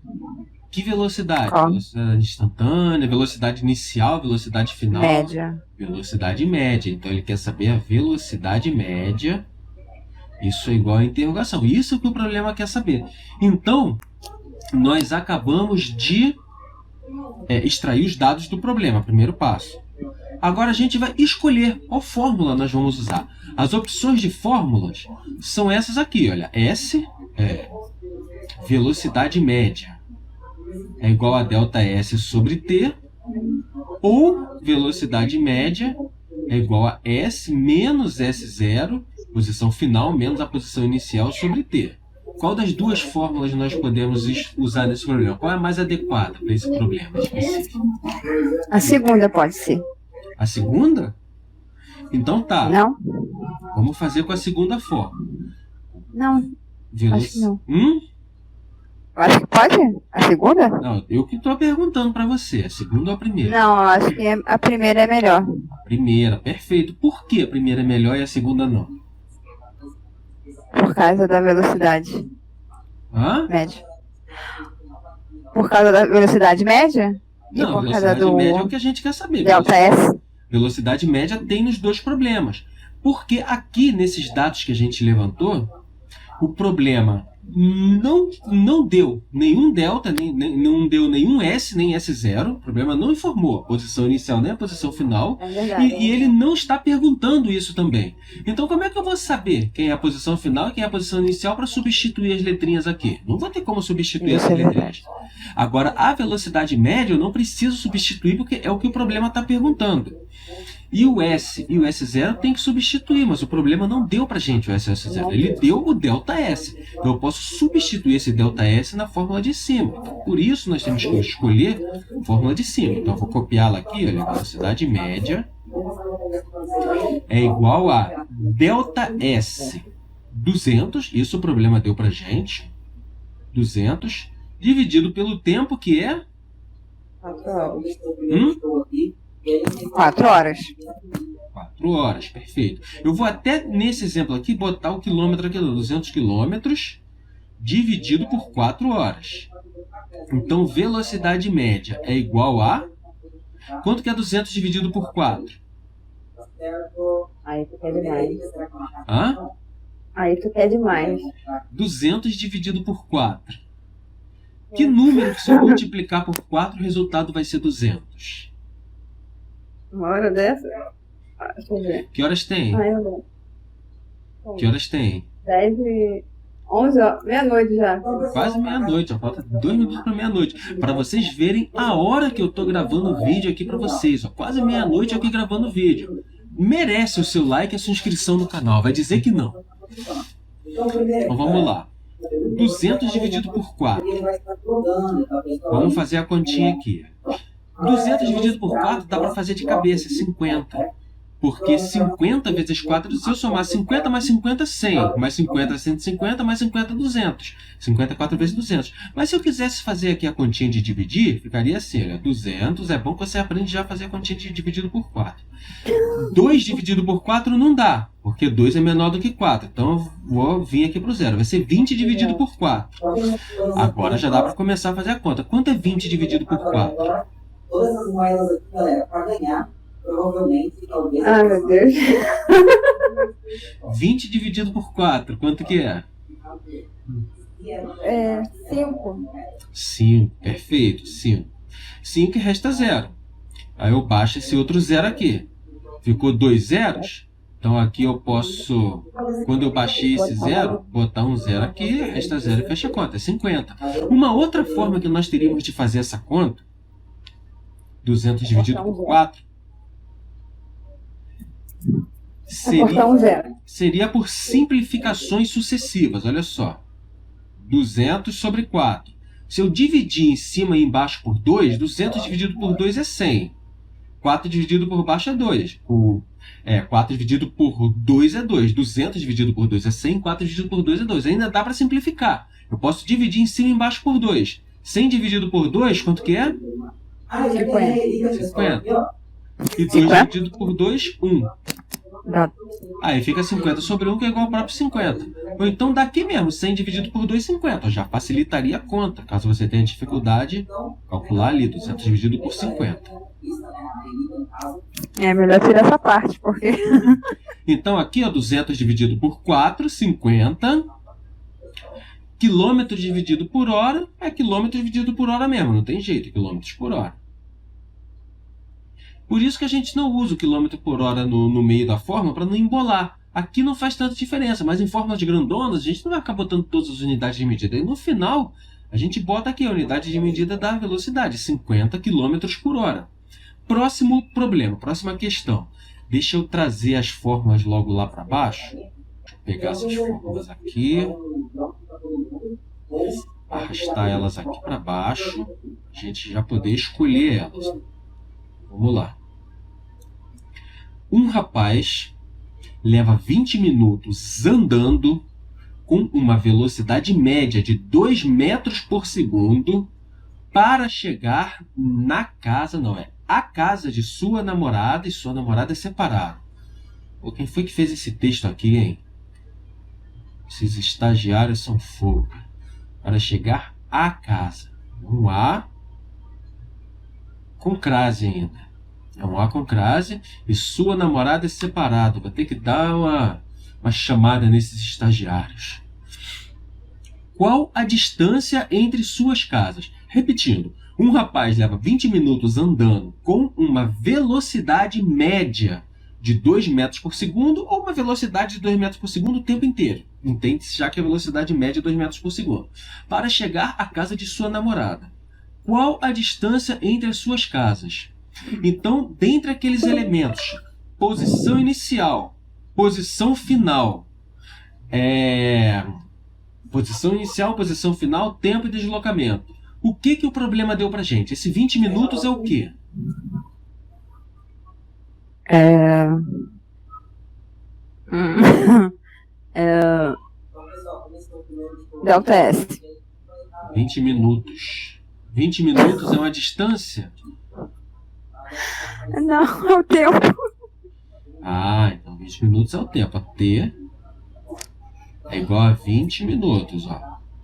Que velocidade? Qual? Velocidade instantânea, velocidade inicial, velocidade final? Média. Velocidade média. Então ele quer saber a velocidade média. Isso é igual a interrogação. Isso que o problema quer saber. Então, nós acabamos de extrair os dados do problema. Primeiro passo. Agora a gente vai escolher qual fórmula nós vamos usar. As opções de fórmulas são essas aqui, olha. S é velocidade média é igual a ΔS sobre T, ou velocidade média é igual a S menos S0, posição final, menos a posição inicial sobre T. Qual das duas fórmulas nós podemos usar nesse problema? Qual é a mais adequada para esse problema específico? A segunda pode ser. A segunda? Então tá. Não? Vamos fazer com a segunda fórmula. Não, acho que não. Acho que pode? A segunda? Não, eu que estou perguntando para você. A segunda ou a primeira? Não, acho que a primeira é melhor. A primeira, perfeito. Por que a primeira é melhor e a segunda não? Por causa da velocidade média. Por causa da velocidade média? Não, a velocidade média é o que a gente quer saber. ΔS. Velocidade média tem nos dois problemas. Porque aqui, nesses dados que a gente levantou, o problema não deu nenhum delta, não deu nenhum S, nem S0. O problema não informou a posição inicial nem a posição final. É verdade. E ele não está perguntando isso também. Então, como é que eu vou saber quem é a posição final e quem é a posição inicial para substituir as letrinhas aqui? Não vou ter como substituir essas letrinhas. Agora, a velocidade média eu não preciso substituir porque é o que o problema está perguntando. E o S e o S0 tem que substituir, mas o problema não deu para a gente o S e o S0. Ele deu o ΔS. Então eu posso substituir esse ΔS na fórmula de cima. Por isso nós temos que escolher a fórmula de cima. Então eu vou copiá-la aqui, olha, velocidade média é igual a ΔS 200, isso o problema deu para a gente, 200, dividido pelo tempo que é 4 horas. 4 horas. 4 horas, perfeito. Eu vou até, nesse exemplo aqui, botar o quilômetro aqui, 200 quilômetros, dividido por 4 horas. Então, velocidade média é igual a... Quanto que é 200 dividido por 4? Aí tu quer demais. Hã? Aí tu quer demais. 200 dividido por 4. Que número que se eu multiplicar por 4, o resultado vai ser 200? Uma hora dessa? Deixa eu ver. Que horas tem? Eu não. Que horas tem? 10 e 11 horas. Meia-noite já. Quase meia-noite, já falta 2 minutos para meia-noite. Para vocês verem a hora que eu estou gravando o vídeo aqui para vocês. Ó. Quase meia-noite aqui gravando o vídeo. Merece o seu like e a sua inscrição no canal. Vai dizer que não. Então vamos lá. 200 dividido por 4. Vamos fazer a continha aqui. 200 dividido por 4 dá para fazer de cabeça, 50. Porque 50 vezes 4, se eu somar 50 mais 50, 100. Mais 50, 150, mais 50, 200. 54 vezes 200. Mas se eu quisesse fazer aqui a continha de dividir, ficaria assim, olha, 200, é bom que você aprende já a fazer a continha de dividido por 4. 2 dividido por 4 não dá, porque 2 é menor do que 4. Então eu vou vir aqui para o zero. Vai ser 20 dividido por 4. Agora já dá para começar a fazer a conta. Quanto é 20 dividido por 4? Todas essas moedas aqui, galera, para ganhar, provavelmente, talvez... Ai, meu Deus. 20 dividido por 4, quanto que é? 5. 5, perfeito, 5. 5 e resta 0. Aí eu baixo esse outro 0 aqui. Ficou 2 zeros. Então aqui eu posso, quando eu baixei esse 0, botar um 0 aqui, resta 0 e fecha a conta, é 50. Uma outra forma que nós teríamos de fazer essa conta, 200 dividido por 4, seria por simplificações sucessivas. Olha só. 200 sobre 4. Se eu dividir em cima e embaixo por 2, 200 dividido por 2 é 100. 4 dividido por baixo é 2. 4 dividido por 2 é 2. 200 dividido por 2 é 100. 4 dividido por 2 é 2. Ainda dá para simplificar. Eu posso dividir em cima e embaixo por 2. 100 dividido por 2, quanto que é? 50. E 2 dividido por 2, 1. Aí fica 50 sobre 1, que é igual ao próprio 50. Ou então daqui mesmo, 100 dividido por 2, 50. Já facilitaria a conta. Caso você tenha dificuldade, calcular ali, 200 dividido por 50. É melhor tirar essa parte, porque... Então aqui, ó, 200 dividido por 4, 50. Quilômetro dividido por hora é quilômetro dividido por hora mesmo. Não tem jeito, quilômetros por hora. Por isso que a gente não usa o quilômetro por hora no meio da fórmula para não embolar. Aqui não faz tanta diferença, mas em fórmulas grandonas a gente não vai ficar botando todas as unidades de medida. E no final a gente bota aqui a unidade de medida da velocidade, 50 km por hora. Próximo problema, próxima questão. Deixa eu trazer as fórmulas logo lá para baixo. Deixa eu pegar essas fórmulas aqui. Arrastar elas aqui para baixo. A gente já poder escolher elas. Vamos lá. Um rapaz leva 20 minutos andando com uma velocidade média de 2 metros por segundo para chegar na casa, não é, a casa de sua namorada, e sua namorada é separada. Pô, quem foi que fez esse texto aqui, hein? Esses estagiários são fogo. Para chegar à casa. Um A com crase ainda. É um A com crase e sua namorada é separada. Vai ter que dar uma chamada nesses estagiários. Qual a distância entre suas casas? Repetindo, um rapaz leva 20 minutos andando com uma velocidade média de 2 metros por segundo ou uma velocidade de 2 metros por segundo o tempo inteiro. Entende-se já que a velocidade média é 2 metros por segundo. Para chegar à casa de sua namorada. Qual a distância entre as suas casas? Então, dentre aqueles elementos, posição inicial, posição final, posição inicial, posição final, tempo e deslocamento. O que o problema deu pra gente? Esse 20 minutos é o quê? Delta S. 20 minutos. 20 minutos é uma distância? Não, é o tempo. Ah, então 20 minutos é o tempo. A T é igual a 20 minutos. Ó.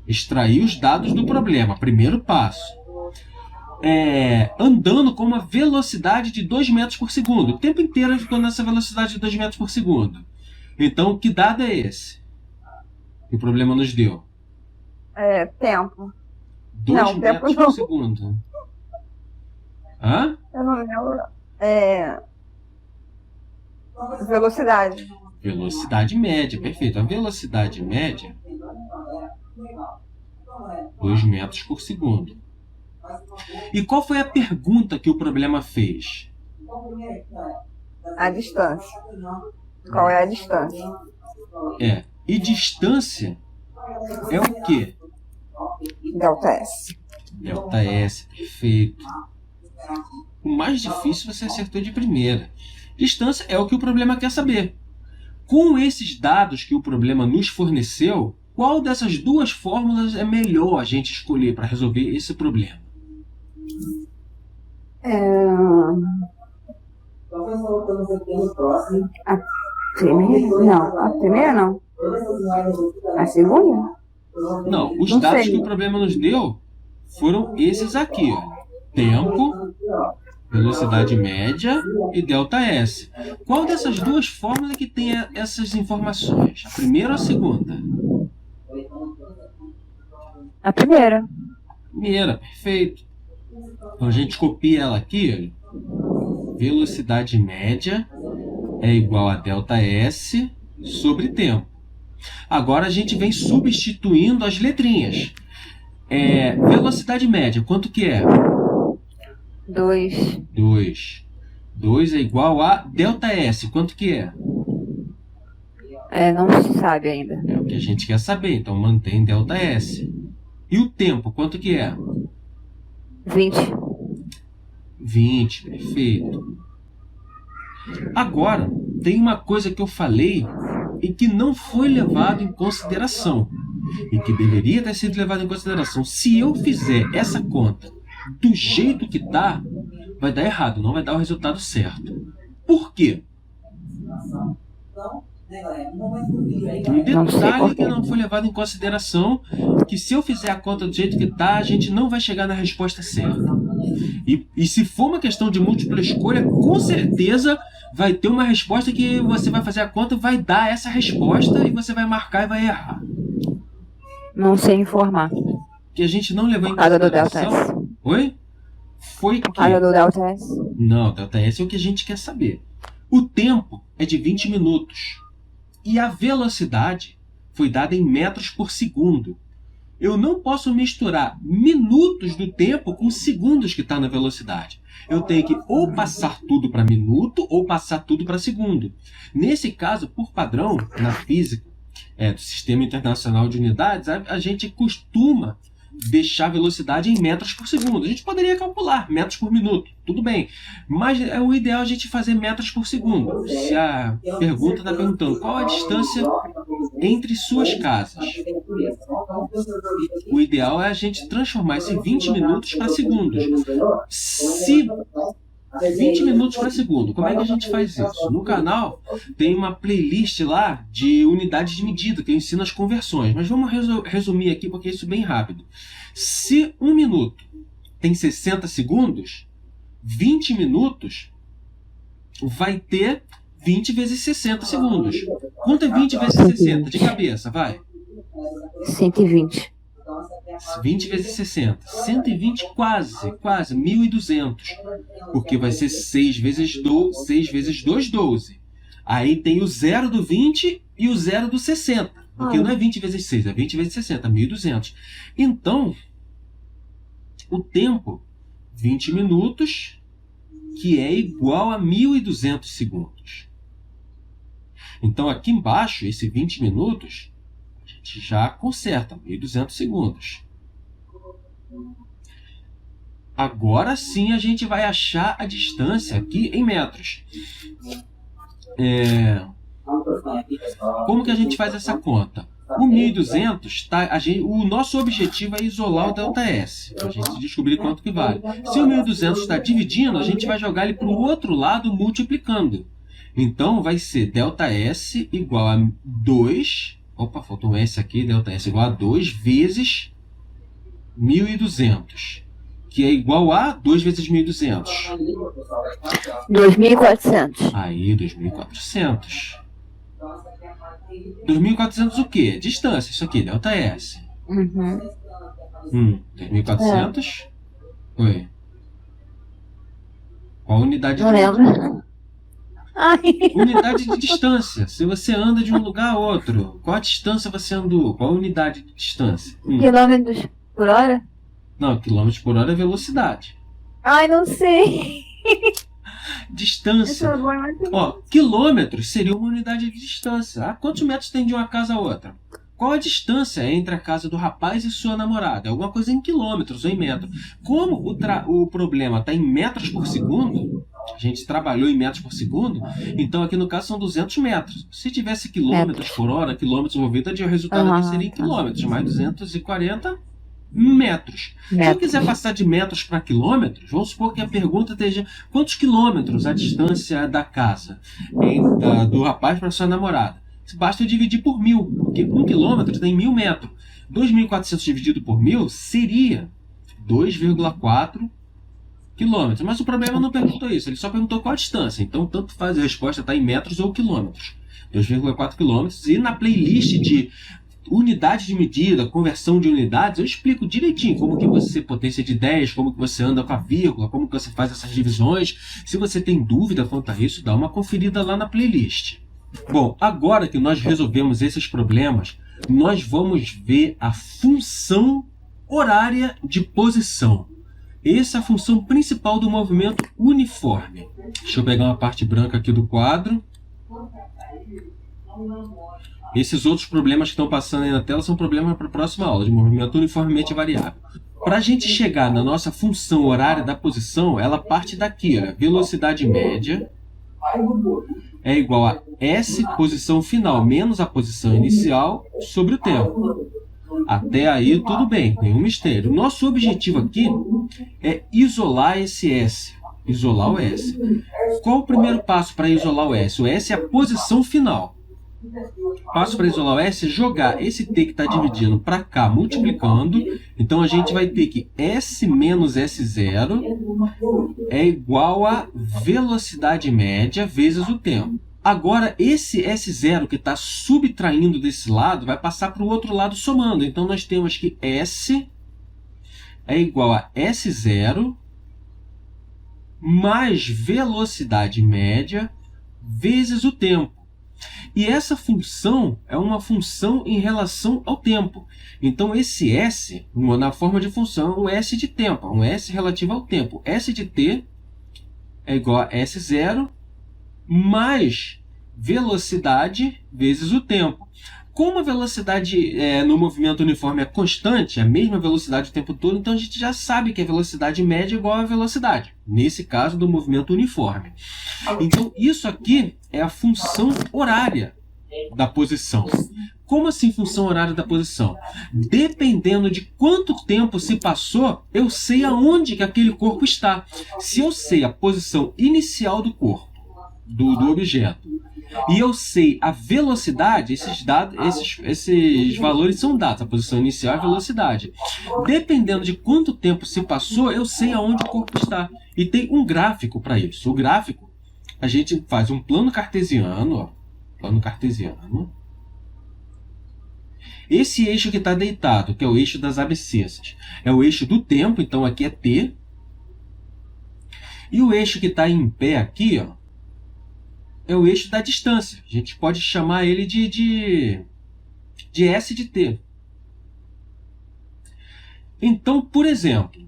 Extrair os dados do problema. Primeiro passo. Andando com uma velocidade de 2 metros por segundo. O tempo inteiro ele ficou nessa velocidade de 2 metros por segundo. Então, que dado é esse? Que o problema nos deu? Tempo. 2 metros por segundo. Hã? Eu não lembro. Velocidade. Velocidade média, perfeito. A velocidade média, 2 metros por segundo. E qual foi a pergunta que o problema fez? A distância. Qual é a distância? E distância é o quê? Delta S. Delta S, perfeito. O mais difícil você acertou de primeira. Distância é o que o problema quer saber. Com esses dados que o problema nos forneceu, qual dessas duas fórmulas é melhor a gente escolher para resolver esse problema? A primeira? Não. A primeira não. A segunda? Não, os Não dados sei. que o problema nos deu foram esses aqui, ó. Tempo, velocidade média e delta S. Qual dessas duas fórmulas que tem essas informações? A primeira ou a segunda? A primeira. Primeira, perfeito. Então a gente copia ela aqui. Velocidade média é igual a delta S sobre tempo. Agora a gente vem substituindo as letrinhas. Velocidade média, quanto que é? 2. 2. 2 é igual a delta S, quanto que é? Não se sabe ainda. É o que a gente quer saber, então mantém delta S. E o tempo, quanto que é? 20. 20, perfeito. Agora, tem uma coisa que eu falei e que não foi levado em consideração. E que deveria ter sido levado em consideração. Se eu fizer essa conta do jeito que tá, vai dar errado, não vai dar o resultado certo. Por quê? Um detalhe que não foi levado em consideração, que se eu fizer a conta do jeito que tá, a gente não vai chegar na resposta certa. E se for uma questão de múltipla escolha, com certeza vai ter uma resposta que você vai fazer a conta, vai dar essa resposta e você vai marcar e vai errar. Não sei informar. Que a gente não levou em Por causa do delta consideração. S. Oi? foi que... Olha do delta S. Não, delta S é o que a gente quer saber. O tempo é de 20 minutos. E a velocidade foi dada em metros por segundo. Eu não posso misturar minutos do tempo com segundos que está na velocidade. Eu tenho que ou passar tudo para minuto ou passar tudo para segundo. Nesse caso, por padrão, na física do Sistema Internacional de Unidades, a gente costuma deixar a velocidade em metros por segundo. A gente poderia calcular metros por minuto, tudo bem. Mas é o ideal a gente fazer metros por segundo. Se a pergunta está perguntando qual a distância entre suas casas, o ideal é a gente transformar esse 20 minutos para segundos. Se 20 minutos para segundo, como é que a gente faz isso? No canal tem uma playlist lá de unidades de medida que eu ensino as conversões, mas vamos resumir aqui porque isso é bem rápido. Se 1 minuto tem 60 segundos, 20 minutos vai ter 20 vezes 60 segundos. Quanto é 20 vezes 60? De cabeça, vai. 120. 20 vezes 60. 120 quase, 1.200. Porque vai ser 6 vezes 2, 12. Aí tem o 0 do 20 e o 0 do 60. Porque não é 20 vezes 6, é 20 vezes 60, 1.200. Então, o tempo, 20 minutos, que é igual a 1.200 segundos. Então, aqui embaixo, esse 20 minutos, a gente já conserta, 1.200 segundos. Agora sim a gente vai achar a distância aqui em metros. Como que a gente faz essa conta? O 1.200, o nosso objetivo é isolar o ΔS, para a gente descobrir quanto que vale. Se o 1.200 está dividindo, a gente vai jogar ele para o outro lado multiplicando. Então vai ser ΔS igual a 2, opa, faltou um S aqui, ΔS igual a 2 vezes 1.200, que é igual a 2 vezes 1.200. 2.400. Aí, 2.400. 2.400 o quê? Distância, isso aqui, ΔS. 2.400. Oi. Qual a unidade Não lembro. Unidade de distância. Se você anda de um lugar a outro, qual a distância você andou? Qual a unidade de distância? Quilômetros por hora? Não, quilômetros por hora é velocidade. Ai, não sei. Distância. Quilômetros seria uma unidade de distância. Quantos metros tem de uma casa a outra? Qual a distância entre a casa do rapaz e sua namorada? Alguma coisa em quilômetros ou em metros. Como o problema está em metros por segundo, a gente trabalhou em metros por segundo, então aqui no caso são 200 metros. Se tivesse quilômetros por hora, quilômetros por vida, o resultado aqui seria em quilômetros, mais 240 metros. Se eu quiser passar de metros para quilômetros, vamos supor que a pergunta esteja quantos quilômetros a distância da casa do rapaz para sua namorada. Basta eu dividir por 1.000, porque 1 quilômetro tem 1.000 metros. 2.400 dividido por 1.000 seria 2,4 quilômetros. Mas o problema não perguntou isso, ele só perguntou qual a distância. Então, tanto faz, a resposta está em metros ou quilômetros. 2,4 quilômetros. E na playlist de unidade de medida, conversão de unidades, eu explico direitinho como que você, potência de 10, como que você anda com a vírgula, como que você faz essas divisões. Se você tem dúvida quanto a isso, dá uma conferida lá na playlist. Bom, agora que nós resolvemos esses problemas, nós vamos ver a função horária de posição. Essa é a função principal do movimento uniforme. Deixa eu pegar uma parte branca aqui do quadro. Esses outros problemas que estão passando aí na tela são problemas para a próxima aula, de movimento uniformemente variável. Para a gente chegar na nossa função horária da posição, ela parte daqui, ó, velocidade média é igual a S, posição final, menos a posição inicial, sobre o tempo. Até aí, tudo bem, nenhum mistério. Nosso objetivo aqui é isolar esse S, isolar o S. Qual o primeiro passo para isolar o S? O S é a posição final. O passo para isolar o S é jogar esse T que está dividindo para cá, multiplicando. Então, a gente vai ter que S menos S0 é igual a velocidade média vezes o tempo. Agora, esse S0 que está subtraindo desse lado vai passar para o outro lado somando. Então, nós temos que S é igual a S0 mais velocidade média vezes o tempo. E essa função é uma função em relação ao tempo. Então, esse S, na forma de função, é um S de tempo, um S relativo ao tempo. S de t é igual a S0 mais velocidade vezes o tempo. Como a velocidade no movimento uniforme é constante, a mesma velocidade o tempo todo, então a gente já sabe que a velocidade média é igual à velocidade, nesse caso do movimento uniforme. Então, isso aqui é a função horária da posição. Como assim função horária da posição? Dependendo de quanto tempo se passou, eu sei aonde que aquele corpo está. Se eu sei a posição inicial do corpo, do objeto, e eu sei a velocidade, esses valores são dados, a posição inicial e a velocidade. Dependendo de quanto tempo se passou, eu sei aonde o corpo está. E tem um gráfico para isso. O gráfico, a gente faz um plano cartesiano, ó, plano cartesiano. Esse eixo que está deitado, que é o eixo das abscissas, é o eixo do tempo, então aqui é t. E o eixo que está em pé aqui, ó, é o eixo da distância. A gente pode chamar ele de S de t. Então, por exemplo,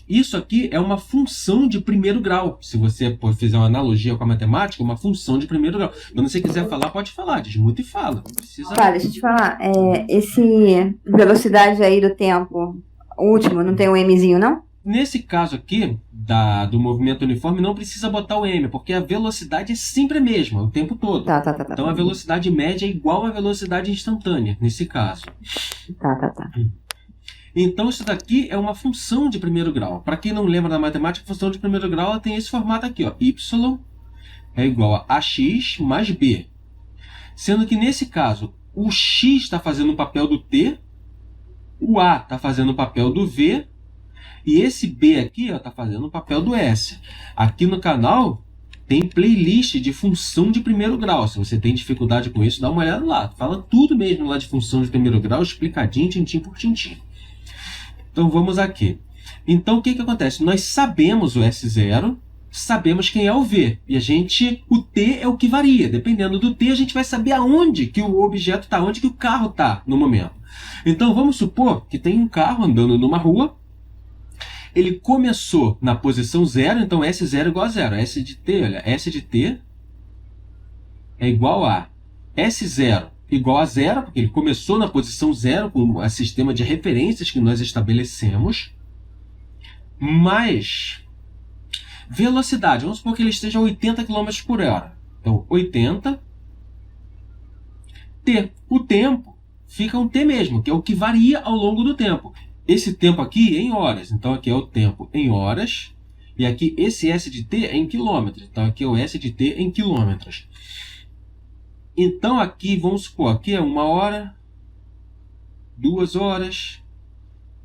isso aqui é uma função de primeiro grau. Se você fizer uma analogia com a matemática, uma função de primeiro grau. Quando você quiser falar, pode falar. Desmuta e fala. Não precisa... Tá, deixa eu te falar. Esse velocidade aí do tempo, o último, não tem um Mzinho, não? Nesse caso aqui, do movimento uniforme, não precisa botar o M, porque a velocidade é sempre a mesma, o tempo todo. Tá. Então, a velocidade média é igual à velocidade instantânea, nesse caso. Tá. Então, isso daqui é uma função de primeiro grau. Para quem não lembra da matemática, a função de primeiro grau ela tem esse formato aqui, ó. Y é igual a AX mais B. Sendo que, nesse caso, o X está fazendo o papel do T, o A está fazendo o papel do V, e esse B aqui está fazendo o papel do S. Aqui no canal tem playlist de função de primeiro grau. Se você tem dificuldade com isso, dá uma olhada lá. Fala tudo mesmo lá de função de primeiro grau, explicadinho, tintim por tintim. Então vamos aqui. Então o que acontece? Nós sabemos o S0, sabemos quem é o V. E o T é o que varia. Dependendo do T, a gente vai saber aonde que o objeto está, onde que o carro está no momento. Então vamos supor que tem um carro andando numa rua. Ele começou na posição 0, então S0 é igual a 0. S de t, olha, S de t é igual a S0 igual a 0, porque ele começou na posição 0 com o sistema de referências que nós estabelecemos, mais velocidade. Vamos supor que ele esteja a 80 km por hora. Então, 80 t. O tempo fica um t mesmo, que é o que varia ao longo do tempo. Esse tempo aqui é em horas, então aqui é o tempo em horas, e aqui esse S de t é em quilômetros, então aqui é o S de t em quilômetros. Então aqui, vamos supor, aqui é 1 hora, 2 horas,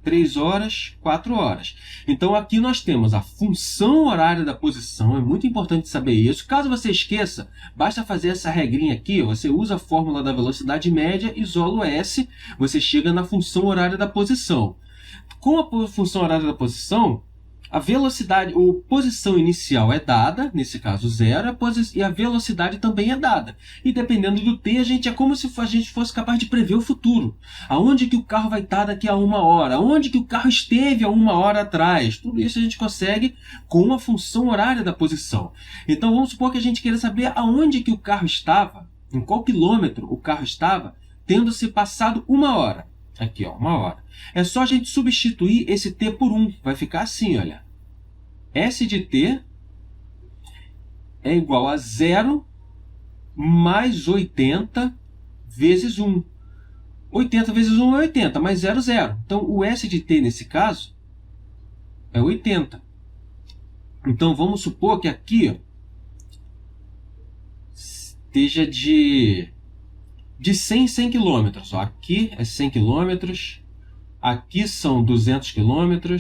3 horas, 4 horas. Então aqui nós temos a função horária da posição, é muito importante saber isso. Caso você esqueça, basta fazer essa regrinha aqui, você usa a fórmula da velocidade média, isola o S, você chega na função horária da posição. Com a função horária da posição, a velocidade, a posição inicial é dada, nesse caso 0, e a velocidade também é dada. E dependendo do t, é como se a gente fosse capaz de prever o futuro. Aonde que o carro vai estar daqui a 1 hora, aonde que o carro esteve há 1 hora atrás. Tudo isso a gente consegue com a função horária da posição. Então vamos supor que a gente queira saber aonde que o carro estava, em qual quilômetro o carro estava, tendo se passado 1 hora. Aqui, ó, 1 hora. É só a gente substituir esse t por 1. Vai ficar assim, olha. S de t é igual a 0 mais 80 vezes 1. 80 vezes 1 é 80, mais 0, 0. Então, o S de t, nesse caso, é 80. Então, vamos supor que aqui, ó, esteja de 100 em 100 km. Ó, aqui é 100 km, aqui são 200 km,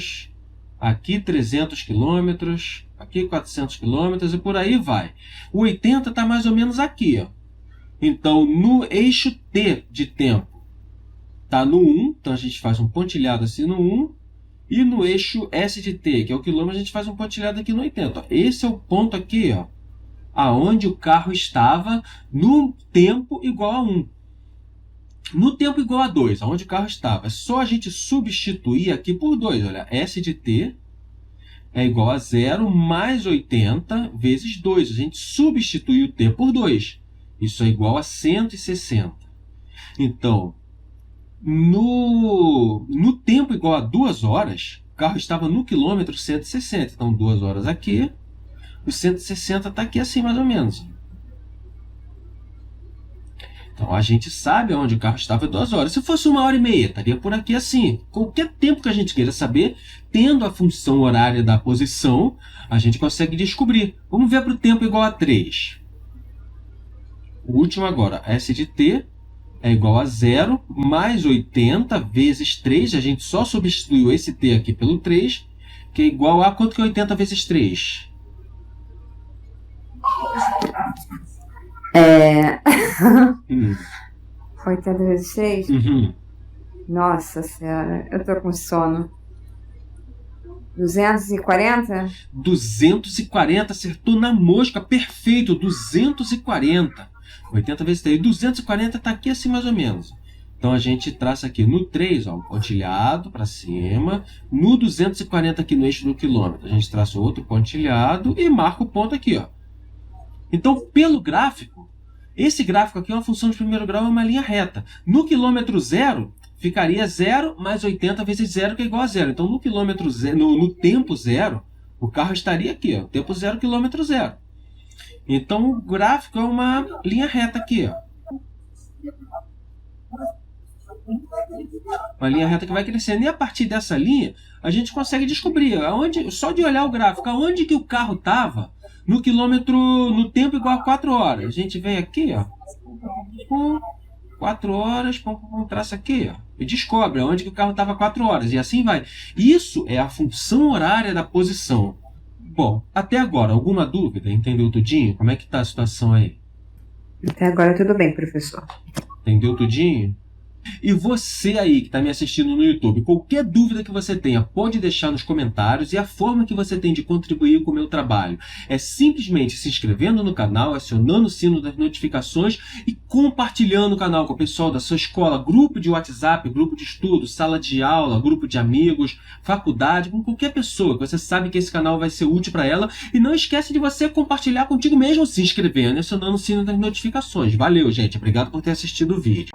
aqui 300 km, aqui 400 km e por aí vai. O 80 está mais ou menos aqui, ó. Então, no eixo T de tempo, está no 1, então a gente faz um pontilhado assim no 1, E no eixo S de T, que é o quilômetro, a gente faz um pontilhado aqui no 80. Ó. Esse é o ponto aqui, ó, aonde o carro estava no tempo igual a 1. No tempo igual a 2, aonde o carro estava. É só a gente substituir aqui por 2. Olha, S de T é igual a 0 mais 80 vezes 2. A gente substitui o T por 2. Isso é igual a 160. Então, no tempo igual a 2 horas, o carro estava no quilômetro 160. Então, 2 horas aqui. O 160 está aqui assim, mais ou menos. Então, a gente sabe onde o carro estava em 2 horas. Se fosse 1h30, estaria por aqui assim. Qualquer tempo que a gente queira saber, tendo a função horária da posição, a gente consegue descobrir. Vamos ver para o tempo igual a 3. O último agora, S de T é igual a 0 mais 80 vezes 3. A gente só substituiu esse T aqui pelo 3, que é igual a... Quanto que é 80 vezes 3? 80 vezes 3? Nossa senhora, eu tô com sono. 240? 240, acertou na mosca, perfeito, 240. 80 vezes 3, 240 está aqui assim mais ou menos. Então a gente traça aqui no 3, ó, um pontilhado para cima. No 240 aqui no eixo do quilômetro, a gente traça outro pontilhado e marca o ponto aqui, ó. Então, pelo gráfico, esse gráfico aqui é uma função de primeiro grau, é uma linha reta. No quilômetro 0, ficaria 0 mais 80 vezes 0, que é igual a 0. Então, no quilômetro 0, no tempo 0, o carro estaria aqui, ó, tempo 0, quilômetro 0. Então, o gráfico é uma linha reta aqui, ó. Uma linha reta que vai crescendo. E a partir dessa linha, a gente consegue descobrir, aonde, só de olhar o gráfico, aonde que o carro estava no quilômetro, no tempo igual a 4 horas. A gente vem aqui, ó, 4 horas, traça aqui, ó, e descobre aonde que o carro estava 4 horas. E assim vai. Isso é a função horária da posição. Bom, até agora, alguma dúvida? Entendeu tudinho? Como é que está a situação aí? Até agora tudo bem, professor. Entendeu tudinho? E você aí que está me assistindo no YouTube, qualquer dúvida que você tenha, pode deixar nos comentários. E a forma que você tem de contribuir com o meu trabalho é simplesmente se inscrevendo no canal, acionando o sino das notificações e compartilhando o canal com o pessoal da sua escola, grupo de WhatsApp, grupo de estudo, sala de aula, grupo de amigos, faculdade, com qualquer pessoa que você sabe que esse canal vai ser útil para ela. E não esquece de você compartilhar contigo mesmo, se inscrevendo e acionando o sino das notificações. Valeu, gente. Obrigado por ter assistido o vídeo.